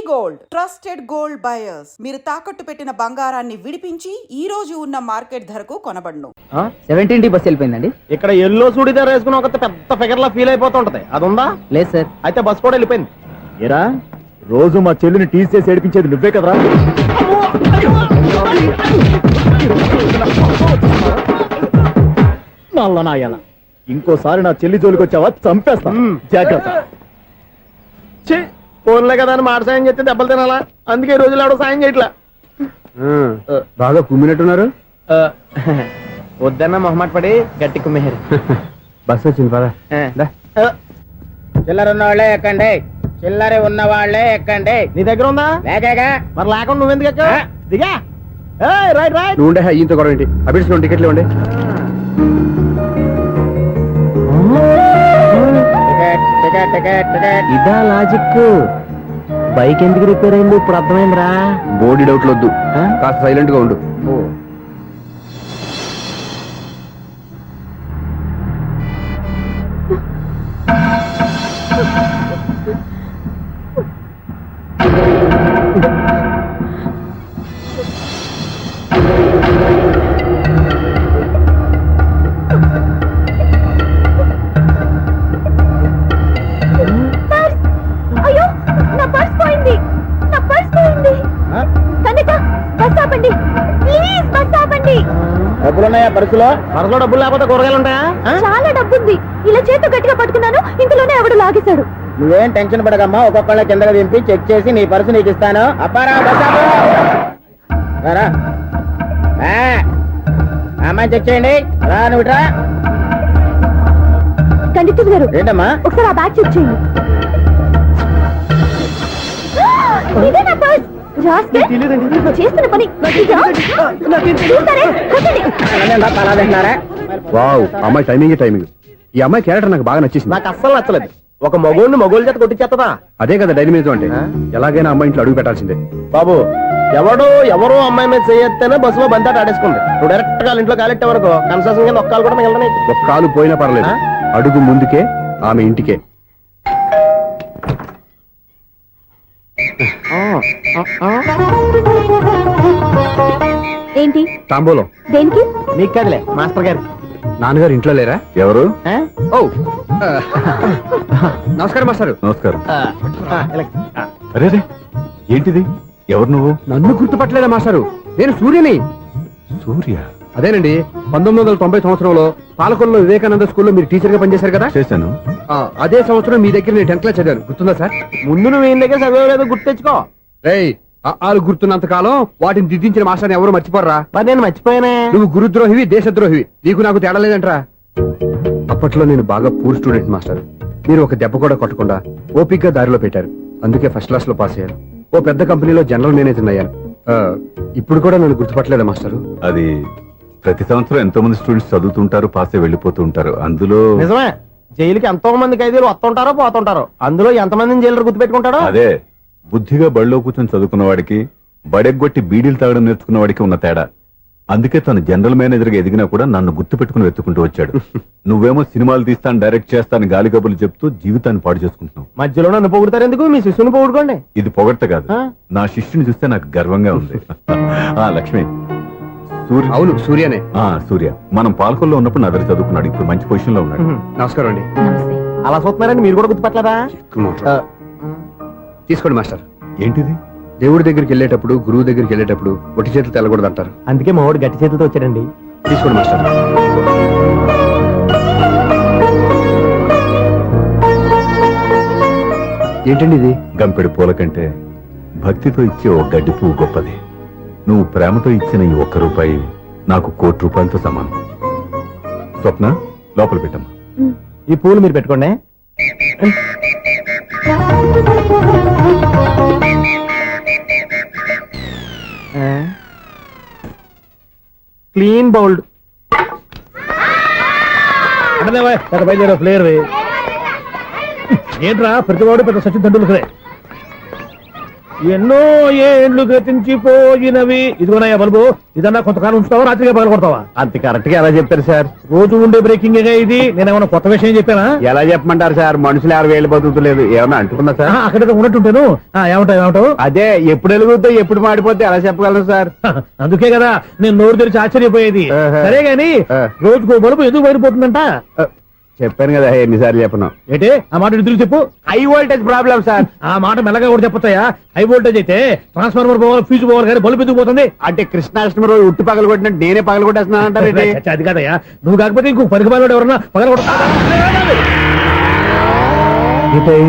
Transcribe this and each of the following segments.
Gold trusted gold buyers. మీరు తాకట్టు పెట్టిన బంగారాన్ని విడిపించి ఈ రోజు ఉన్న మార్కెట్ ధరకు కొనబడును. 17 బస్ వెళ్ళిపోయిందండి. ఇక్కడ ఎల్లో చూడిదార్ వేసుకుని ఒక పెద్ద ఫిగర్ లా ఫీల్ అయిపోతుంటది, అది ఉందా? లేదు సార్. అయితే బస్ కూడా వెళ్ళిపోయింది. ఏరా రోజు మా చెల్లిని టీస్ చేసి ఏడిపించేది నువ్వే కదరా? నాయన ఇంకోసారి నా చెల్లి జోలికి వచ్చావా చంపేస్తా, జాగ్రత్త. ఫోన్లే కదా అని మాట సాయం చేస్తే దెబ్బలు తినాలా? అందుకే ఈ రోజులు ఎవడో సాయం చేయట్లా. బాగా కుమ్మినట్టున్నారు. వద్దన్న మొహమాట పడి గట్టి కుమ్మేరు. బస్ వచ్చింది పద. చిల్లర ఉన్న వాళ్ళే ఎక్కండి, చిల్లర ఉన్న వాళ్ళే ఎక్కండి. నీ దగ్గర ఉందా? లేకగా మరి లేకుండా నువ్వెందుకు ఎక్కావు? దిగా. Right right. నువ్వు ఉండే ఈయంతో గొడవ ఏంటి? అభిడ్స్ టికెట్లు ఇవ్వండి. ఇదా లాజిక్. బైక్ ఎందుకు రిపేర్ అయింది ఇప్పుడు అర్థమైందిరా. బోడీ డౌట్లు వద్దు, కాస్త సైలెంట్ గా ఉండు. డబ్బులున్నాయా పర్సులో? పర్సులో డబ్బులు లేకపోతే కూరగాయలు ఉంటాయా? చాలా డబ్బుంది. ఇలా చేతి గట్టిగా పట్టుకున్నాను, ఇంతలోనే ఎవడు లాగేశాడు. నువ్వేం టెన్షన్ పడకమ్మా, ఒక్కొక్కళ్ళ కిందగా దింపి చెక్ చేసి నీ పర్సు నీకు ఇస్తాను. అబ్బారా అమ్మాయి చెక్ చేయండి. రా నువ్వుట్రా. కండిక్టర్ గారు ఏంటమ్మా? ఒకసారి ఆ బ్యాగ్ చెక్ చేయండి. ఇదే నా పర్స్. చేస్తున్న పని వావ్, అమ్మాయి టైమింగ్. ఈ అమ్మాయి క్యారెక్టర్ నాకు బాగా నచ్చేసింది. నాకు అస్సలు నచ్చలేదు. ఒక మగోడిని మగోళ్ళ చేత కొట్టించేస్తుందా? అదే కదా డైనమిజం అంటే. ఎలాగైనా అమ్మాయి ఇంట్లో అడుగు పెట్టాల్సిందే. బాబు, ఎవరో అమ్మాయి మీద చేయొస్తేనే బస్సులో బంతాట ఆడేసుకుంది. నువ్వు డైరెక్ట్ గా ఇంట్లో కాలెట్టే వరకు కన్సెషన్ కింద ఒక్కలు కూడా మిగలనే. ఒక కాలు పోయినా పర్లేదు, అడుగు ముందుకే, ఆమె ఇంటికే. ఏంటి తాంబూలం దేనికి? నీకు కదలే, మాస్టర్ గారు. నాన్నగారు ఇంట్లో లేరా? ఎవరు? ఓ నమస్కారం మాస్టారు. నమస్కారం. అరే ఏంటిది? ఎవరు నువ్వు? నన్ను గుర్తుపట్టలేదా మాస్టారు? నేను సూర్యని. సూర్య? అదేనండి, 1990 సంవత్సరంలో పాలకొల్లో వివేకానంద స్కూల్లో మీరు టీచర్ గా పనిచేశారు కదా? చేశాను. అదే సంవత్సరం మీ దగ్గర నేను 10th క్లాస్ చదివాను, గుర్తుందా సార్? ముందు నువ్వు ఈయన దగ్గర చదివేలేదు, గుర్తు తెచ్చుకో. రేయ్, ఆలు గుర్తున్నంత కాలం వాటిని దిద్దించిన మాస్టర్ని ఎవరు మర్చిపోర్రా? మరి నేను మర్చిపోయానే. నువ్వు గురుద్రోహివి, దేశద్రోహివి. నీకు నాకు తేడా లేదంట్రా. అప్పట్లో నేను బాగా పూర్ స్టూడెంట్ మాస్టర్. మీరు ఒక దెబ్బ కూడా కొట్టకుండా ఓపిగ్గా దారిలో పెట్టారు. అందుకే ఫస్ట్ క్లాస్ లో పాస్ అయ్యాను. ఓ పెద్ద కంపెనీలో జనరల్ మేనేజర్ అయ్యాను. ఇప్పుడు కూడా నన్ను గుర్తుపట్టలేదా మాస్టర్? అది ప్రతి సంవత్సరం ఎంతో మంది స్టూడెంట్స్ చదువుతుంటారు, పాస్ అయి వెళ్ళిపోతూ ఉంటారు. అందులో నిజమే, జైలుకి ఎంతో మంది ఖైదీలు వస్తుంటారో పోతుంటారో. అందులో ఎంతమందిని జైలు గుర్తుపెట్టుకుంటాడో. అదే బుద్ధిగా బడిలో కూర్చొని చదువుకున్న వాడికి, బడెగ్గొట్టి బీడీలు తాగడం నేర్చుకున్న వాడికి ఉన్న తేడా. అందుకే తను జనరల్ మేనేజర్ గా ఎదిగినా కూడా నన్ను గుర్తు పెట్టుకుని వెతుకుంటూ వచ్చాడు. నువ్వేమో సినిమాలు తీస్తాను, డైరెక్ట్ చేస్తాను గాలి కబుర్లు చెప్తూ జీవితాన్ని పాడు చేసుకుంటున్నావు. మధ్యలో నన్ను పొగుడతారు ఎందుకు? మీ శిష్యుని పొగుడుకోండి. ఇది పొగడ్త కాదు, నా శిష్యుని చూస్తే నాకు గర్వంగా ఉంది. లక్ష్మి. అవును, సూర్యనే. సూర్య మనం పాలకొల్లో ఉన్నప్పుడు నా దగ్గర చదువుకున్నాడు. ఇప్పుడు మంచి పొజిషన్ లో ఉన్నాడు. నమస్కారం అండి. అలా చూస్తున్నారండి, మీరు కూడా గుర్తుపట్టలేదా? తీసుకోండి మాస్టర్. ఏంటిది? దేవుడి దగ్గరికి వెళ్ళేటప్పుడు, గురువు దగ్గరికి వెళ్ళేటప్పుడు ఒట్టి చేతులు తెల్లకూడదు అంటారు. అందుకే మా వాడు గట్టి చేతులతో వచ్చాడండి. తీసుకోండి మాస్టర్. ఏంటండి ఇది? గంపెడు పూల కంటే భక్తితో ఇచ్చే ఓ గడ్డి పువ్వు గొప్పది. నువ్వు ప్రేమతో ఇచ్చిన ఈ ₹1 నాకు ₹1,00,00,000తో సమానం. స్వప్న, లోపల పెట్టమ్మా. ఈ పూలు మీరు పెట్టుకోండి. Clean bowled. బయలుదేరా ప్లేయర్. ఏంట్రా ప్రతివాడు పెద్ద సచిన్ తెండూల్కరే. ఎన్నో ఏళ్ళు గతించిపోయినవి. ఇదిగోనయ్యా బల్బు, ఇదన్నా కొంతకాలం ఉంచుతావా, రాత్రిగా పగల కొడతావా? అంత కరెక్ట్ గా ఎలా చెప్తారు సార్? రోజు ఉండే బ్రేకింగ్ ఇది. నేనేమన్నా కొత్త విషయం చెప్పానా? ఎలా చెప్పమంటారు సార్? మనుషులు 60 ఏళ్ళు బతుకుతలేదు, ఏమన్నా అంటున్నా సార్? అక్కడ ఉన్నట్టుంటాను. ఏమంటావు? అదే ఎప్పుడు వెలుగుతో ఎప్పుడు మాడిపోతే ఎలా చెప్పగలరు సార్? అందుకే కదా నేను నోరు తెరిచి ఆశ్చర్యపోయేది. సరే గాని రోజుకో బల్బు ఎందుకు బయటపోతుందంట? చెప్పాను కదా ఎన్నిసార్లు చెప్పను. ఏంటే ఆ మాట ఇద్దరు చెప్పు. High voltage problem sir. ఆ మాట మెల్లగా కూడా చెప్పొస్తాయా? హై వోల్టేజ్ అయితే ట్రాన్స్ఫార్మర్ పోవాలి, ఫ్యూజ్ పోవాలి, కానీ బల్బు ఎందుకు పోతుంది? అంటే కృష్ణాష్టమి రోజు ఉట్టి పగలు కొట్టినట్టు నేనే పగలు కొట్టేస్తున్నాను అంటారు. అది కాదయ్యా, నువ్వు కాకపోతే ఇంకో పనికి బాగా ఎవరన్నా పగల కొడతా.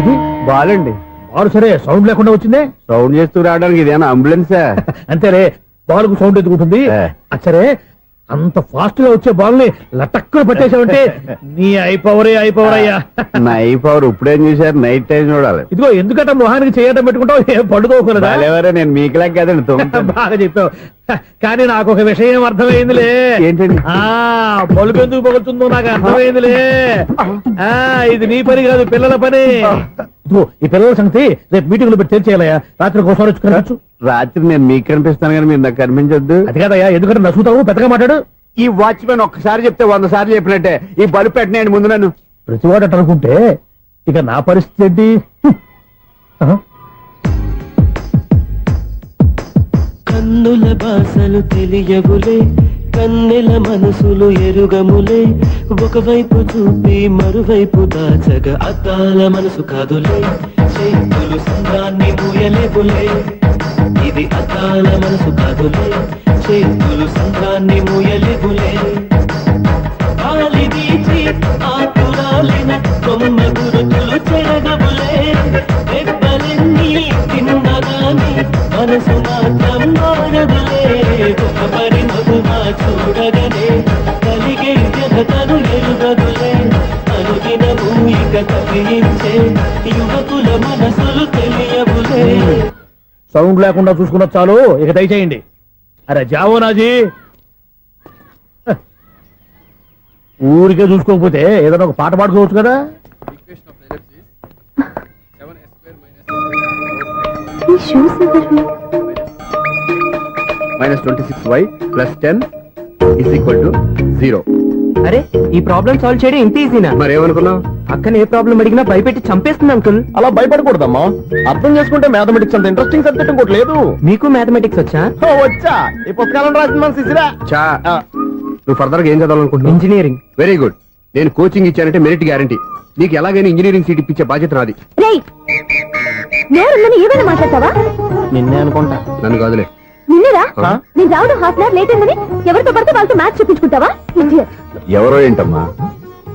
ఇది బాలండి. బాలు సరే సౌండ్ లేకుండా వచ్చిందే. సౌండ్ చేస్తూ రావడానికి ఇదేనా అంబులెన్స్? అంతేలే, బాల్కు సౌండ్ ఎదుగుతుంది. సరే అంత ఫాస్ట్ గా వచ్చే బాల్ ని లటక్కున పట్టేసావంటే నీ ఐపవర్ అయ్యా. నై పవర్ ఇప్పుడేం చూసారు? నైట్ టైం చూడాలి. ఇదిగో ఎందుకంటే మొహానికి చేయడం పెట్టుకుంటావు, ఏం పడుకోకూడదా? ఎవరే నేను మీకులా కదండి. బాగా చెప్పావు. కానీ నాకు ఒక విషయం అర్థమైందిలే. ఏంటండి? బల్బు ఎందుకు పగులుతుందో నాకు అర్థమైందిలే. ఇది నీ పని కాదు, పిల్లల పని. ఇదిగో ఈ పిల్లల సంగతి రేపు మీటింగ్ లో పెట్టి తెలిసేయాలయ్యా. రాత్రి ఒకసారి వచ్చి కనవచ్చు. రాత్రి నేను మీకు కనిపిస్తాను కానీ మీరు నాకు కనిపించొద్దు. అది కాదయ్యా, ఎందుకంటే నచ్చుతావు, పెద్దగా మాట్లాడు. ఈ వాచ్మెన్ ఒక్కసారి చెప్తే 100 సార్లు చెప్పినట్టే. ఈ బల్బు పెట్టినాయండి ముందు నన్ను. ప్రతి వాడు అట్ట అనుకుంటే ఇక నా పరిస్థితి ఏంటి? కన్నుల భాషలు తెలియవులే, కన్నెల మనసులు ఎరుగములే. ఒకవైపు చూపి మరువైపు దాచగ అద్దాల మనసు కాదులే. చేతులు సంద్రాన్ని మూయలేవులే, ఇది అద్దాల మనసు కాదులే. చేతులు సంద్రాన్ని మూయలేవులే. గాలి వీచి ఆకురాలిన కొమ్మ గురుతులు చెరగవులే. దెబ్బలెన్ని తిన్నగాని మనసు మాత్రం మారదులే. ఒక పరి మగువా చూడగనే కలిగే జగతను ఎరుగదులే. అనుదినము ఇక కవించే యువకుల మనసులు తెలియవులే. సౌండ్ లేకుండా చూసుకున్న చాలు, ఇక దయచేయండి. అరే జావో నాజీ, ఊరికే చూసుకోకపోతే ఏదైనా ఒక పాట పాడుకోవచ్చు కదా. ఈ షూస్ ఎవరివి? -26y + 10 = 0. అరే ఈ ప్రాబ్లం సాల్వ్ చేయడం ఇంత ఈజీనా? మరేమనుకున్నావు? అక్కని ఏ ప్రాబ్లం అడిగినా భయపెట్టి చంపేస్తుంది అంకుల్. అలా భయపడకూడదమ్మా. అర్థం చేసుకుంటే మ్యాథమెటిక్స్ అంత ఇంట్రెస్టింగ్ సబ్జెక్ట్ ఇంకోటి లేదు. మీకు మ్యాథమెటిక్స్ వచ్చా? వచ్చా, ఈ పుస్తకాలను రాసిన మన శిశిరా. నువ్వు ఫర్దర్ గా ఏం చదవాలనుకుంటున్నావు? ఇంజనీరింగ్. Very good. నేను కోచింగ్ ఇచ్చానంటే మెరిట్ గ్యారంటీ. నీకు ఎలాగైనా ఇంజనీరింగ్ సీట్ ఇప్పించే బాధ్యత నాది. రేయ్, నేరుందని ఏమైనా మాట్లాడతావా? నిన్నే అనుకుంటా. నన్ను కాదులే. నిన్నరా? నేను రావడం హాఫ్ అన్ అవర్ లేట్ అయిందని ఎవరితో పడితే వాళ్ళతో మ్యాచ్ చూపించుకుంటావా? Idiot. ఎవరో ఏంటమ్మా,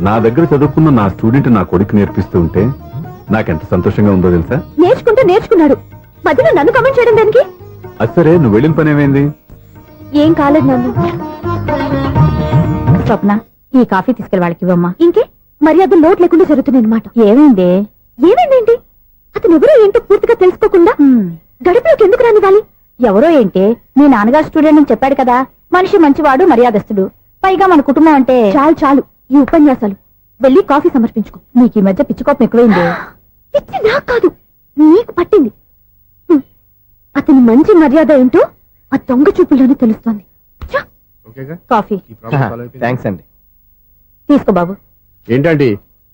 నా దగ్గర చదువుకున్న నా స్టూడెంట్ నా కొడుకు నేర్పిస్తూ ఉంటే నాకెంత సంతోషంగా ఉందో తెలుసా? నేర్చుకుంటే నేర్చుకున్నాడు, మధ్యలో నన్ను కమెంట్ చేయడం దానికి? అది సరే, నువ్వు వెళ్ళిన పని ఏమైంది? ఏం కాలేదు నాన్న. స్వప్న, ఈ కాఫీ తీసుకెళ్ళి వాళ్ళకి ఇవ్వమ్మా. ఇంకే మర్యాద లోటు లేకుండా జరుగుతుంది అనమాట. ఏమైంది? ఏమైందేంటి? అతను ఎవరో ఏంటో పూర్తిగా తెలుసుకోకుండా గడిపిలోకి ఎందుకు రానివ్వాలి? ఎవరో ఏంటి, మీ నాన్నగారు స్టూడెంట్ అని చెప్పాడు కదా. మనిషి మంచివాడు, మర్యాదస్తుడు, పైగా మన కుటుంబం అంటే. చాలు చాలు ఈ ఉపన్యాసాలు, వెళ్ళి కాఫీ సమర్పించుకో. నీకు ఈ మధ్య పిచ్చికోపం ఎక్కువైంది. పిచ్చి నాకు కాదు, నీకు పట్టింది. అతని మంచి మర్యాద ఏంటో ఆ దొంగ చూపుల్లోనే తెలుస్తోంది. కాఫీ థ్యాంక్స్ అండి. తీసుకో బాబు. ఏంటండి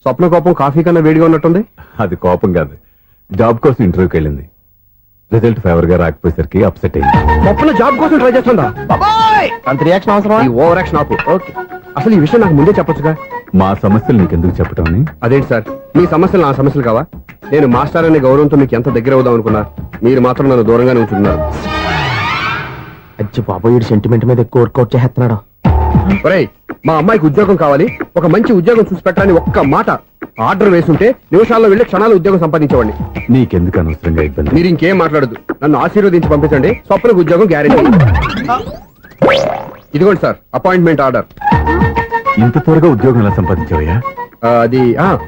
స్వప్న కోపం కాఫీ కన్నా వేడిగా ఉన్నట్టుంది? అది కోపం కాదు, జాబ్ కోసం ఇంటర్వ్యూకి వెళ్ళింది. రిజల్ట్ ఫేవర్ గా రాకపోయేసరికి అప్సెట్ అయింది. స్వప్న జాబ్ కోసం ట్రై చేస్తుందా? అంత రియాక్షన్ అవసరం? ఈ ఓవర్ యాక్షన్ ఆపు. ఓకే, అసలు ఈ విషయం నాకు ముందే చెప్పొచ్చుగా. మా సమస్యలు నీకెందుకు చెప్పటం అని? అదేంటి సార్, మీ సమస్యలు నా సమస్యలు కావా? నేను మాస్టర్ అనే గౌరవంతో మీకు ఎంత దగ్గర అవుదాం అనుకున్నా, మీరు మాత్రం నన్ను దూరంగానే ఉంచుతున్నారు. అచ్చి బాబోయ్, సెంటిమెంట్ మీద ఎక్కువ వర్కౌట్ చేస్తున్నాడు. ఒరేయ్, మా అమ్మాయికి ఉద్యోగం కావాలి, ఒక మంచి ఉద్యోగం చూసి పెట్టాలని ఒక్క మాట ఆర్డర్ వేసుంటే నిమిషాల్లో వెళ్ళి క్షణాలు ఉద్యోగం సంపాదించేవాడిని. నీకెందుకు అనవసరంగా ఇబ్బంది? మీరు ఇంకేం మాట్లాడదు, నన్ను ఆశీర్వదించి పంపించండి. స్వప్నకు ఉద్యోగం గ్యారెంటీ. ఇదిగోండి సార్ అపాయింట్మెంట్ ఆర్డర్. ఇంత త్వరగా ఉద్యోగం ఎలా సంపాదించావయ్యా? అది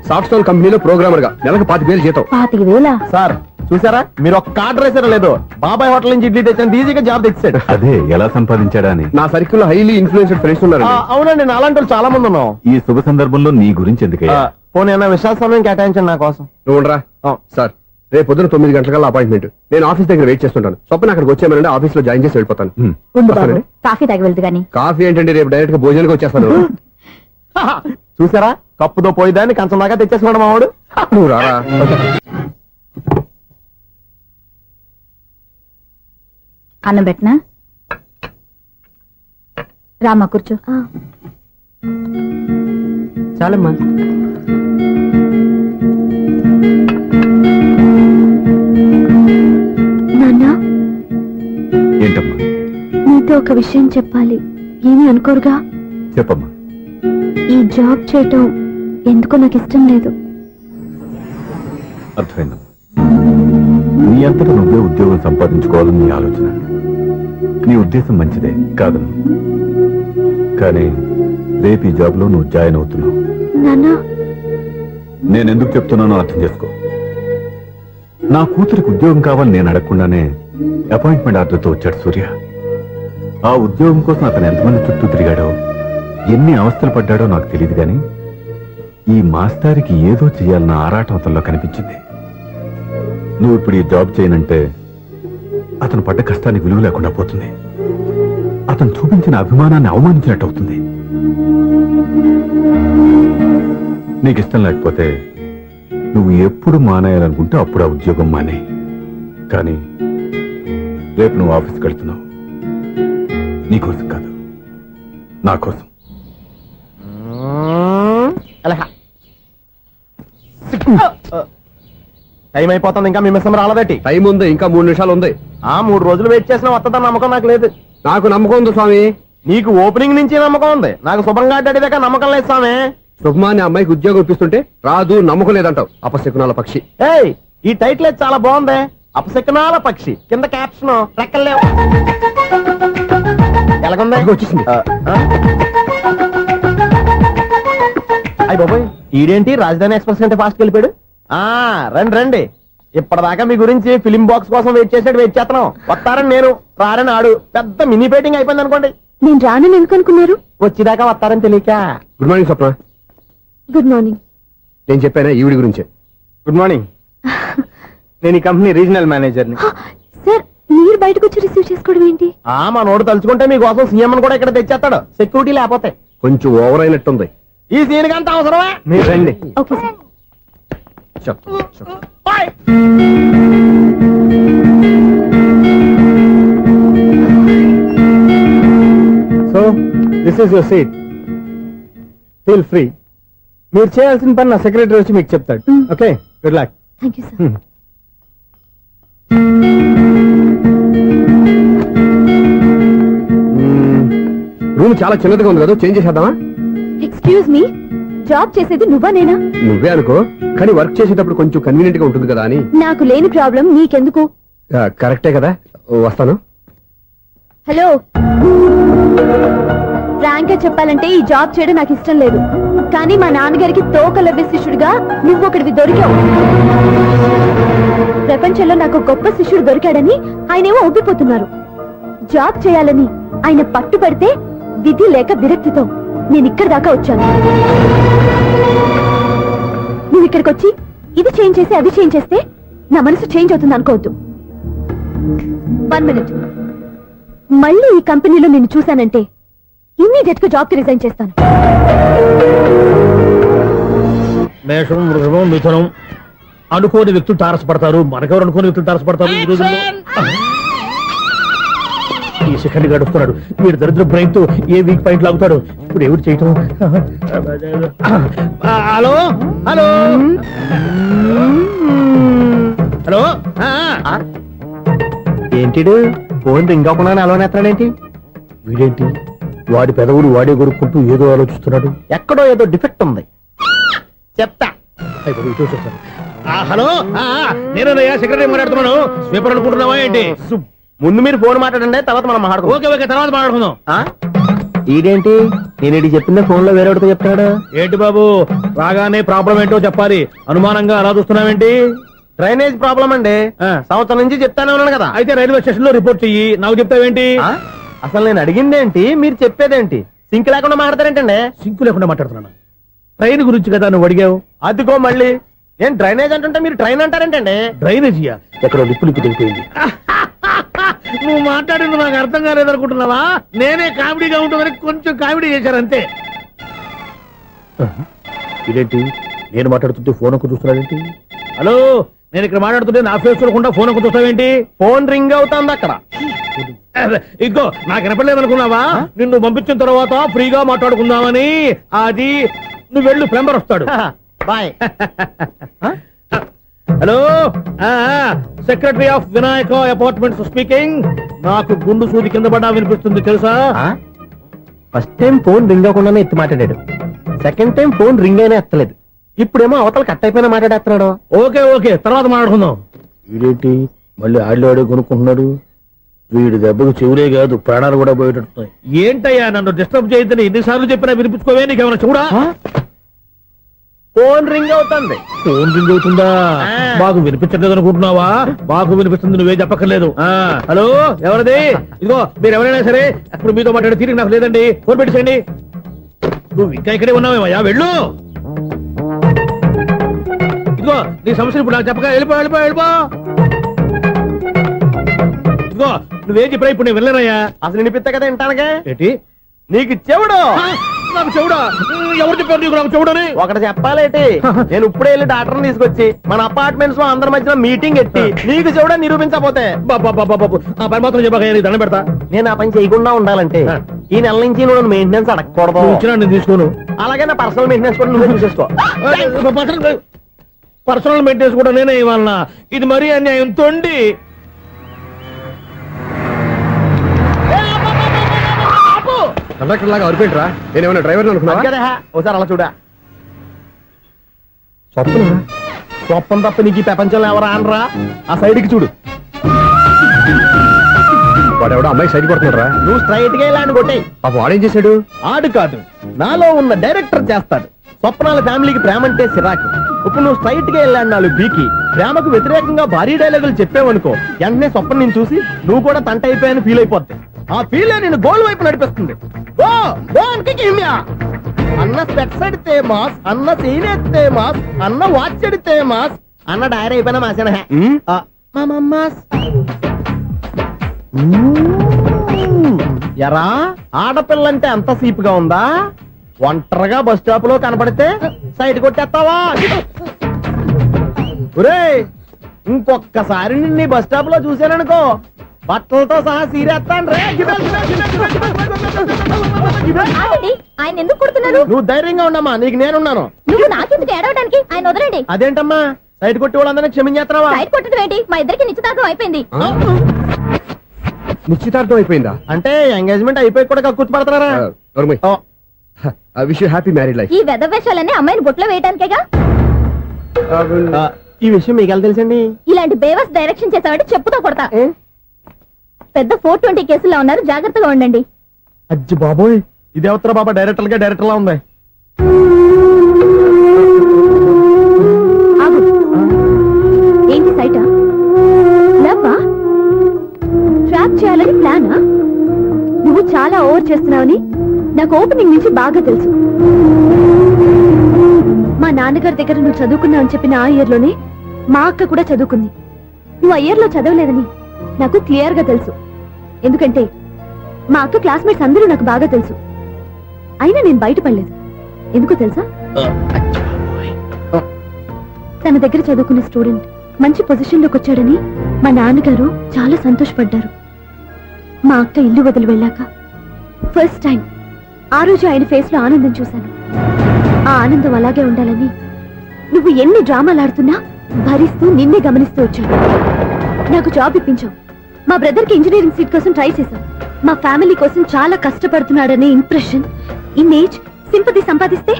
సాఫ్ట్వేర్ కంపెనీలో ప్రోగ్రామర్ గా నెలకు 25,000 జీతం. 25,000? సార్ చూసారా, మీరు ఒక్క ఆర్డర్ వేసారా లేదో, బాబాయ్ హోటల్ నుంచి ఇడ్లీ తెచ్చాను, ఈజీగా జాబ్ తెచ్చాడు. అదే ఎలా సంపాదించాడా అని. నా సర్కిల్ లో హైలీ ఇన్ఫ్లుయెన్స్డ్ ఫ్రెండ్స్ ఉన్నారు. అవునండి, నా అలాంటి వాళ్ళు చాలా మంది ఉన్నాం. ఈ శుభ సందర్భంలో నీ గురించి ఎందుకయ్యా? పోనీ విశాల సమయం కేటాయించండి నా కోసం. నువ్వు ఉండరా సార్, రేపు పొద్దున 9 గంటలకల్లా అపాయింట్మెంట్. నేను ఆఫీస్ దగ్గర వెయిట్ చేస్తుంటాను. స్వప్న అక్కడికి వచ్చేయమనండి, ఆఫీస్ లో జాయిన్ చేసి వెళ్ళిపోతాను. ఉండు బాబు, వస్తానండి. కాఫీ తాగి వెళ్తు గాని. కాఫీ ఏంటండి, రేపు డైరెక్ట్ గా భోజనానికి వచ్చేస్తాను. చూసారా కప్పుతో పోయిదాన్ని కంచం దాకా తెచ్చేసుకున్నాడు మావాడు. నువ్వు రారా. అన్నం పెట్టనా? రామ్మా కూర్చో. చాలమ్మా. నాన్న, ఏంటమ్మా? నీతో ఒక విషయం చెప్పాలి. ఏమీ అనుకోరుగా? చెప్పమ్మా. ఈ జాబ్ చేయటం ఎందుకో నాకు ఇష్టం లేదు. అర్థమైందమ్మా. నీ అంతటా నువ్వే ఉద్యోగం సంపాదించుకోవాలని నీ ఆలోచన. నీ ఉద్దేశం మంచిదే కాదమ్మా, కానీ రేపు ఈ జాబ్ లో నువ్వు జాయిన్ అవుతున్నావు. నాన్న, నేను ఎందుకు చెప్తున్నానో అర్థం చేసుకో. నా కూతురికి ఉద్యోగం కావాలని నేను అడగకుండానే అపాయింట్మెంట్ ఆర్డర్తో వచ్చాడు సూర్య. ఆ ఉద్యోగం కోసం అతను ఎంతమంది చుట్టూ తిరిగాడో, ఎన్ని అవస్థలు పడ్డాడో నాకు తెలియదు, కానీ ఈ మాస్టారికి ఏదో చేయాలన్న ఆరాటం అతనిలో కనిపించింది. నువ్వు ఇప్పుడు ఈ జాబ్ చేయనంటే అతను పడ్డ కష్టానికి విలువ లేకుండా పోతుంది. అతను చూపించిన అభిమానాన్ని అవమానించినట్టు అవుతుంది. నీకు ఇష్టం లేకపోతే నువ్వు ఎప్పుడు మానేయాలనుకుంటే అప్పుడు ఆ ఉద్యోగం మానే. కానీ రేపు నువ్వు ఆఫీస్కి వెళ్తున్నావు, నీకోసం కాదు, నా కోసం. టైం అయిపోతుంది, ఇంకా మీ మిస్సం రాలేదటి. టైం ఉంది, ఇంకా 3 నిమిషాలు ఉంది. 3 రోజులు వెయిట్ చేసిన వస్తుందని నమ్మకం నాకు లేదు. నాకు నమ్మకం ఉంది స్వామి. నీకు ఓపెనింగ్ నుంచి నమ్మకం ఉంది, నాకు శుభంగా అడ్డాక నమ్మకం లేదు స్వామి. శుభమాని అమ్మాయికి ఉద్యోగం ఇప్పిస్తుంటే రాదు, నమ్మకం లేదంటావు. అపశకునాల పక్షి. ఏయ్, ఈ టైటిల్ అయితే చాలా బాగుంది. అపశకునాల పక్షి, కింద క్యాప్షన్ రెక్కలేవు. ఎలాగుంది? అదిగో వచ్చేసింది. అయ్యి బాబోయ్, ఈడేంటి రాజధాని ఎక్స్ప్రెస్ కంటే ఫాస్ట్ వెళ్ళిపోయాడు. రండి రండి. ఇప్పటిదాకా మీ గురించి ఫిలిం బాక్స్ కోసం వెయిట్ చేస్తున్నాం. వస్తారని నేను, రారని ఆడు. పెద్ద మినీ పేటింగ్ అయిపోయింది అనుకోండి. నేను రానని ఎందుకు అనుకున్నారు? వచ్చేదాకా వస్తారని తెలియక. Good morning Swapna. Good morning. నేను చెప్పానా ఈవిడి గురించే. Good morning. నేను ఈ కంపెనీ రీజనల్ మేనేజర్ని. సార్, మీరు బయటకు వచ్చి రిసీవ్ చేసుకోవడం ఏంటి? మా నోడు తలుచుకుంటే మీకోసం సీఎం అని కూడా ఇక్కడ తెచ్చేస్తాడు, సెక్యూరిటీ లేకపోతే. కొంచెం ఓవర్ అయినట్టుంది. ఈ సీన్ అంత అవసరమా? మీరు రండి. Okay sir. చెప్పు చెప్పు. So this is your seat. Feel free. మీరు చేయాల్సిన పని నా సెక్రటరీ వచ్చి మీకు చెప్తాడు. Okay, good luck. Thank you sir. Room చాలా చిన్నదిగా ఉంది కదా, చేంజ్ చేసేద్దామా? ఎక్స్క్యూజ్ మీ, జాబ్ చేసేది నువ్వా నేనా? నువ్వే అనుకో, కానీ వర్క్ చేసేటప్పుడు కొంచెం కన్వీనియంట్ గా ఉంటుంది కదా అని. నాకు లేని ప్రాబ్లం నీకెందుకు? కరెక్టే కదా, వస్తాను. హలో, ఫ్రాంక్ గా చెప్పాలంటే ఈ జాబ్ చేయడం నాకు ఇష్టం లేదు. కానీ మా నాన్నగారికి తోకలవ్వే శిష్యుడిగా నువ్వు ఒకటివి దొరికావు. ప్రపంచంలో నాకు గొప్ప శిష్యుడు దొరికాడని ఆయనేమో ఒప్పిపోతున్నారు. జాబ్ చేయాలని ఆయన పట్టుబడితే విధి లేక విరక్తితో నేను ఇక్కడి దాకా వచ్చాను. నువ్వు ఇక్కడికి వచ్చి ఇది చేంజ్ చేసి అది చేంజ్ చేస్తే నా మనసు చేంజ్ అవుతుంది అనుకోవద్దు. 1 మినిట్. మళ్ళీ ఈ కంపెనీలో నేను చూశానంటే ఇమ్మీడియట్ గా జాబ్ కి రిజైన్ చేస్తాను. మేషం, వృషభం, మిథునం అనుకోని వ్యక్తులు తారసపడతారు. మనకెవరు అనుకోని వ్యక్తులు తారసపడతారు ఈ రోజుల్లో? ఈ సెకండ్ గడుపుతున్నాడు వీడు దరిద్ర బ్రెయిన్ తో. ఏ వీక్ పాయింట్ లాగుతాడు ఇప్పుడు? ఎవరు చేయటం? Hello hello hello. ఏంటిడు ఫోన్ రింగ్ అవ్వకుండా అలవనేస్తాడేంటి? వీడేంటి వాడి పెదవులు వాడే కొరుక్కుంటూ ఏదో ఆలోచిస్తున్నాడు. ఎక్కడో ఏదో డిఫెక్ట్ ఉంది, చెప్తా. హలో, నేనయ్యా సెక్రటరీ మాట్లాడుతున్నాను. స్వీపర్ అనుకుంటున్నావా ఏంటి? ముందు మీరు ఫోన్ మాట్లాడండి, తర్వాత మనం మాట్లాడుకుందాం. ఓకే ఓకే, తర్వాత మాట్లాడుకుందాం. ఈడేంటి నేను చెప్పిందే ఫోన్ లో వేరేవాడితో చెప్తాడు. ఏంటి బాబు, రాగానే ప్రాబ్లం ఏంటో చెప్పాలి. అనుమానంగా అలా చూస్తున్నావేంటి? డ్రైనేజ్ ప్రాబ్లం అండి. సంవత్సరం నుంచి చెప్తానే ఉన్నాను కదా. అయితే రైల్వే స్టేషన్ లో రిపోర్ట్ చెయ్యి, నాకు చెప్తావేంటి? అసలు నేను అడిగిందేంటి, మీరు చెప్పేదేంటి? సింక్ లేకుండా మాట్లాడతారేంటండి? సింకు లేకుండా మాట్లాడుతున్నాను. ట్రైన్ గురించి కదా నువ్వు అడిగావు. అదిగో మళ్ళీ నేను డ్రైనేజ్ అంటుంటే మీరు ట్రైన్ అంటారేంటండి? డ్రైనేజీయా? ఎక్కడో లిప్పు తెగిపోయింది. నువ్వు మాట్లాడింది నాకు అర్థం కాలేదనుకుంటున్నావా? నేనే కామెడీగా ఉంటుందని కొంచెం కామెడీ చేశారు అంతే. ఇదేంటి నేను మాట్లాడుతుంటే ఫోన్ ఒక్క చూస్తున్నాడేంటి? హలో, నేను ఇక్కడ మాట్లాడుతుంటే నా ఫేస్ చూడకుండా ఫోన్ ఒక్క చూస్తావేంటి? ఫోన్ రింగ్ అవుతుంది అక్కడ. ఇదిగో నాకు వినపడలేదు అనుకున్నావా? నిన్ను పంపించిన తర్వాత ఫ్రీగా మాట్లాడుకుందామని. అది నువ్వు వెళ్ళు, ప్లంబర్ వస్తాడు. Bye. Hello, secretary of Vinayaka apartments speaking. నాకు గుండు సూది కింద పడ్డా వినిపిస్తుంది తెలుసా? ఫస్ట్ టైం ఫోన్ రింగ్ అవ్వకుండానే ఎత్తి మాట్లాడాడు. సెకండ్ టైం ఫోన్ రింగ్ అయినా ఎత్తలేదు. ఇప్పుడేమో అవతల కట్ అయిపోయినా మాట్లాడేస్తున్నాడు. ఓకే ఓకే, తర్వాత మాట్లాడుకుందాం. వీడేంటి మళ్ళీ ఆడిలో కొనుక్కుంటున్నాడు? వీడి దెబ్బకు చెవులే కాదు ప్రాణాలు కూడా పోయేటట్టున్నాయి. ఏంటయ్యా నన్ను డిస్టర్బ్ చేయొద్దని ఎన్నిసార్లు చెప్పినా వినిపించుకోవే? నీకేమైనా చూడా? ఫోన్ రింగ్ అవుతుంది. ఫోన్ రింగ్ అవుతుందా? మాకు వినిపించలేదు అనుకుంటున్నావా? మాకు వినిపిస్తుంది, నువ్వే చెప్పక్కర్లేదు. హలో, ఎవరిది? ఇదిగో మీరు ఎవరైనా సరే ఇప్పుడు మీతో మాట్లాడే తీరిక నాకు లేదండి. ఫోన్ పెట్టేసేయండి. నువ్వు ఇంకా ఇక్కడే ఉన్నావేమయ్యా, వెళ్ళు. ఇదిగో నీ సమస్యలు ఇప్పుడు నాకు చెప్పక వెళ్ళిపో వెళ్ళిపో వెళ్ళిపో. ఇదిగో నువ్వేం చెప్పరా ఇప్పుడు నేను వెళ్ళానయ్యా. అసలు వినిపిస్తా కదా వింటానగా. ఏంటి నీకు చెవుడు? నాకు చెవుడా? ఎవరు చెప్పారు నీకు నాకు చెవుడని? ఒకటి చెప్పాలేటి, నేను ఇప్పుడే వెళ్ళి డాక్టర్ని తీసుకొచ్చి మన అపార్ట్మెంట్స్ లో అందరి మధ్యన మీటింగ్ ఎట్టి నీకు చెవుడా నిరూపించకపోతే ఆ పని మాత్రం చెప్పక దండం పెడతా. నేను ఆ పని చేయకుండా ఉండాలంటే ఈ నెల నుంచి నువ్వు మెయింటెనెన్స్ అడగకూడదు. ఇచ్చినా నేను తీసుకోను. అలాగే నా పర్సనల్ మెయింటెనెన్స్ కూడా నువ్వే చూసేసుకో. పర్సనల్ మెయింటెనెన్స్ కూడా నేనే ఇవ్వాలన్నా? ఇది మరీ అన్యాయం తొండి. కండక్టర్ లాగా అరిపోయింట్రా. నేనేమన్నా డ్రైవర్ అనుకున్నావా? కదా ఒకసారి అలా చూడా. స్వప్న స్వప్నం తప్ప నీకు ఈ ప్రపంచంలో ఎవరా అనరా? ఆ సైడ్ కి చూడు. వాడెవడో అమ్మాయి సైడ్ కొడుతున్నారా? నువ్వు స్ట్రైట్ గా ఇలా కొట్టాయి. పాప వాడేం చేశాడు? ఆడు కాదు, నాలో ఉన్న డైరెక్టర్ చేస్తాడు. స్వప్నాల ఫ్యామిలీకి ప్రేమ అంటే సిరాకు. ఇప్పుడు నువ్వు స్ట్రైట్ గా వెళ్ళాడు నాలుగు బీకి ప్రేమకు వ్యతిరేకంగా భారీ డైలాగులు చెప్పావనుకో, వెంటనే స్వప్నం నేను చూసి నువ్వు కూడా తంట అయిపోయాను ఫీల్ అయిపోద్ది. ఆ ఫీల్ నేను గోల్ వైపు నడిపిస్తుంది. అన్న స్పెట్స్ అడితే మాస్, అన్న సీన్ ఎత్తే మాస్, అన్న వాచ్ అడితే మాస్, అన్న డైరీ అయిపోయినా మాసేనా ఎరా? ఆడపిల్లంటే అంత సీప్ గా ఉందా? ఒంటరిగా బస్ స్టాప్ లో కనపడితే సైడ్ కొట్టేస్తావా? ఒరేయ్, ఇంకొక్కసారి నిన్ను బస్ స్టాప్ లో చూశాననుకో బట్టలతో సహా సీరేస్తాను రే. ఆయన ఎందుకు కొడుతున్నారు? నువ్వు ధైర్యంగా ఉండమ్మా, నీకు నేనున్నాను. నువ్వు నాకెందుకు ఏడవడానికి? ఆయన వదలండి. అదేంటమ్మా సైడ్ కొట్టి వాళ్ళందరినీ క్షమించేస్తున్నావా? సైడ్ కొట్టడం ఏంటి? మా ఇద్దరికి నిశ్చితార్థం అయిపోయింది. నిశ్చితార్థం అయిపోయిందా? అంటే ఎంగేజ్మెంట్ అయిపోయి కూడా కక్కుర్తి పడతారా? Wish you happy married life. ఈ వెధవేషాలన్నీ అమ్మాయిని బుట్లో వేయడానికేగా. ఈ విషయం మీకు ఎలా తెలుసండి? ఇలాంటి బేవస్ డైరెక్షన్ చేసావంటే చెప్పుతో కొడతా. పెద్ద 420 కేసుల్లో ఉన్నారు, జాగ్రత్తగా ఉండండి. అజ్జి బాబోయ్, ఇది అవతర బాబా డైరెక్టర్ గా డైరెక్టర్ లా ఉంది. ఆగు. ఏంటి సైటా? లవ్వా? ట్రాప్ చేయాలని ప్లానా? నువ్వు చాలా ఓవర్ చేస్తున్నావని నాకు ఓపెనింగ్ నుంచి బాగా తెలుసు. మా నాన్నగారి దగ్గర నువ్వు చదువుకున్నావు అని చెప్పిన ఆ ఇయర్ లోనే మా అక్క కూడా చదువుకుంది. నువ్వు ఆ ఇయర్ లో చదవలేదని నాకు క్లియర్ గా తెలుసు. ఎందుకంటే మా అక్క క్లాస్మేట్స్ అందరూ నాకు బాగా తెలుసు. అయినా నేను బయటపడలేదు. ఎందుకో తెలుసా? తన దగ్గర చదువుకున్న స్టూడెంట్ మంచి పొజిషన్ లోకి వచ్చాడని మా నాన్నగారు చాలా సంతోషపడ్డారు. మా అక్క ఇల్లు వదిలి వెళ్ళాక ఫస్ట్ టైం ఆ రోజు ఆయన ఫేస్ లో ఆనందం చూశాను. ఆ ఆనందం అలాగే ఉండాలని నువ్వు ఎన్ని డ్రామాలు ఆడుతున్నా భరిస్తూ నిన్నే గమనిస్తూ వచ్చాను. నాకు జాబ్ ఇప్పించావు. మా బ్రదర్ కి ఇంజనీరింగ్ సీట్ కోసం ట్రై చేశావు. మా ఫ్యామిలీ కోసం చాలా కష్టపడుతున్నాడనే ఇంప్రెషన్, ఇమేజ్, సింపతి సంపాదిస్తే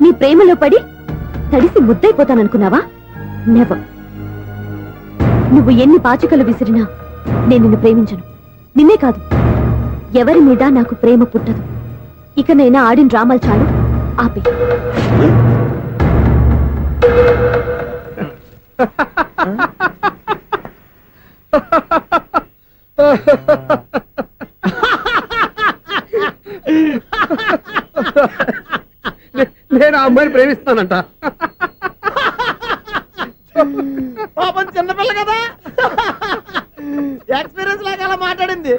నీ ప్రేమలో పడి తడిసి ముద్దైపోతాననుకున్నావా? నెవర్. నువ్వు ఎన్ని పాచికలు విసిరినా నేను నిన్ను ప్రేమించను. నిన్నే కాదు, ఎవరి మీద నాకు ప్రేమ పుట్టదు. ఇక నైనా ఆడిన డ్రామాలు చాలు, ఆపే. నేను ఆ అమ్మాయిని ప్రేమిస్తానంట. ఎక్స్పీరియన్స్ లాగా అలా మాట్లాడింది.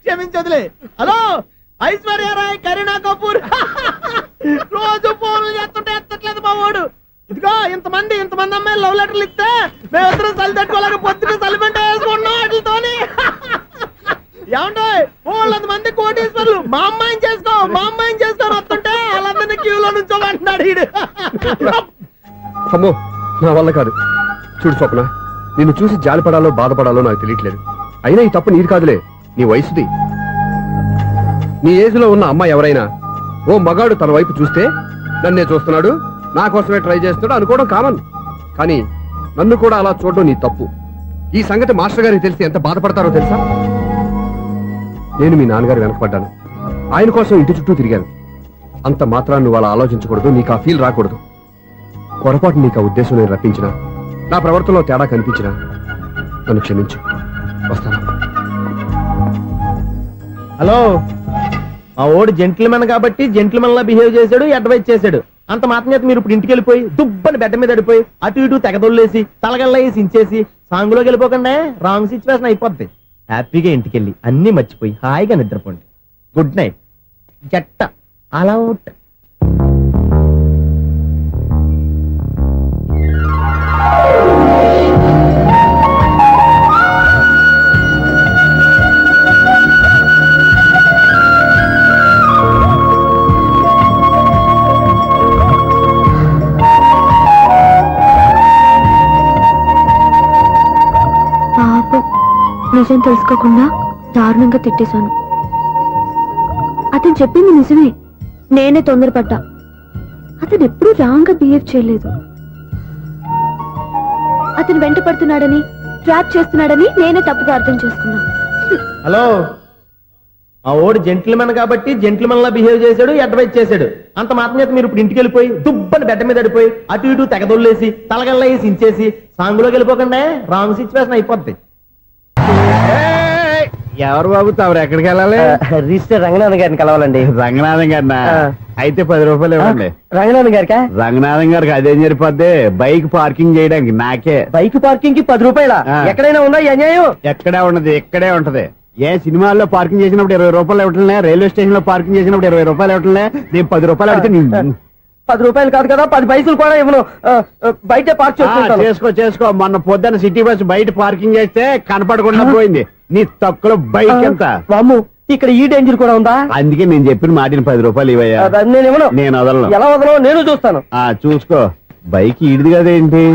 క్షమించదులే. హలో, ఐశ్వర్య రాయ్, కరీనా కపూర్ రోజు ఫోన్లు చేస్తుంటే ఎత్తట్లేదు మా వాడు. ఇదిగో ఇంతమంది అమ్మాయిలు లవ్ లెటర్లు ఇస్తే మేమిద్దరం చలి తట్టుకోలేక పొద్దున చలిమంట వేసుకున్నాం వాటితోని. ఏమంటే వాళ్ళంతమంది కోటీశ్వర్లు మా అమ్మాయిని చేసుకో వస్తుంటే వాళ్ళందరినీ క్యూలో నుంచోమంటున్నాడు వీడు. అమ్మో, నా వల్ల కాదు. చూడు స్వప్న, నిన్ను చూసి జాలిపడాలో బాధపడాలో నాకు తెలియట్లేదు. అయినా ఈ తప్పు నీది కాదులే, నీ వయసుది. నీ ఏజ్ లో ఉన్న అమ్మాయి ఎవరైనా ఓ మగాడు తన వైపు చూస్తే నన్నే చూస్తున్నాడు, నా కోసమే ట్రై చేస్తున్నాడు అనుకోవడం కామన్. కానీ నన్ను కూడా అలా చూడడం నీ తప్పు. ఈ సంగతి మాస్టర్ గారికి తెలిసి ఎంత బాధపడతారో తెలుసా? నేను మీ నాన్నగారు వెనకపడ్డాను, ఆయన కోసం ఇంటి చుట్టూ తిరిగాను. అంత మాత్రాన్ని నువ్వు అలా ఆలోచించకూడదు, నీకు ఆ ఫీల్ రాకూడదు. పొరపాటు నీకు ఆ ఉద్దేశం నేను రప్పించినా, నా ప్రవర్తనలో తేడా కనిపించినా నన్ను క్షమించు. వస్తాను. హలో, మా ఓడు జెంటిల్మెన్ కాబట్టి జెంటిల్మెన్ లా బిహేవ్ చేశాడు, అడ్వైజ్ చేశాడు. అంత మాత్రం చేత మీరు ఇప్పుడు ఇంటికి వెళ్ళిపోయి దుబ్బని బెడ్ మీద పడిపోయి అటు ఇటు తెగదొల్లేసి తలగల్లేసి ఇంచేసి సాంగులోకి వెళ్ళిపోకుండా రాంగ్ సిచ్యువేషన్ అయిపోద్ది. హ్యాపీగా ఇంటికి వెళ్ళి అన్ని మర్చిపోయి హాయిగా నిద్రపోండి. Good night. జట్ట అలా అవుట్. పాపం, నిజం తెలుసుకోకుండా దారుణంగా తిట్టేశాను. అతను చెప్పింది నిజమే, నేనే తొందరపడ్డా. అతను ఎప్పుడూ రాంగ్ గా బిహేవ్ చేయలేదు. అతను వెంట పడుతున్నాడని, ట్రాప్ చేస్తున్నాడని నేనే తప్పుగా అర్థం చేసుకున్నా. హలో, మా ఓడు జెంటిల్మెన్ కాబట్టి జెంటిల్మెన్ లా బిహేవ్ చేశాడు, అడ్వైజ్ చేశాడు. అంత మాత్రం చేత మీరు ఇప్పుడు ఇంటికి వెళ్ళిపోయి దుబ్బని బెడ్ మీద పడిపోయి అటు ఇటు తెగదొల్లేసి తలగల్లేసి ఇంచేసి సాంగులోకి వెళ్ళిపోకుండా రాంగ్ సిచ్యువేషన్ అయిపోద్ది. ఎవరు బాబు తమరు ఎక్కడికి వెళ్ళాలి? రిజిస్టర్ రంగనాథన్ గారిని కలవాలండి. రంగనాథం గారినా? అయితే 10 రూపాయలు ఇవ్వండి. రంగనాథన్ గారికా? రంగనాథం గారికి అదేం సరిపోద్ది, బైక్ పార్కింగ్ చేయడానికి నాకే. బైక్ పార్కింగ్ కి 10 రూపాయల? ఎక్కడైనా ఉందా ఈ అన్యాయం? ఎక్కడే ఉన్నది, ఇక్కడే ఉంటది. ఏ సినిమాల్లో పార్కింగ్ చేసినప్పుడు 20 రూపాయలు ఇవ్వట్లే, రైల్వే స్టేషన్ లో పార్కింగ్ చేసినప్పుడు 20 రూపాయలు ఇవ్వట్లే. నేను 10 రూపాయలు అడిగితే 10 రూపాయలు కాదు కదా, 10 పైసలు కూడా ఇవ్వను. బయట పార్క్ చేసుకో. మొన్న పొద్దున్న సిటీ బస్ బయట పార్కింగ్ చేస్తే కనపడకుండా పోయింది. నీ తక్కువ బైక్ ఎంత? వామ్ము, ఇక్కడ ఈ డేంజర్ కూడా ఉందా? అందుకే నేను చెప్పిన మాటిని 10 రూపాయలు ఇవ్వయా. నేను ఇవ్వను. నేను వదలను. ఎలా వదలను? నేను చూస్తాను. చూసుకో. బైక్ ఈడిది కదేంటి?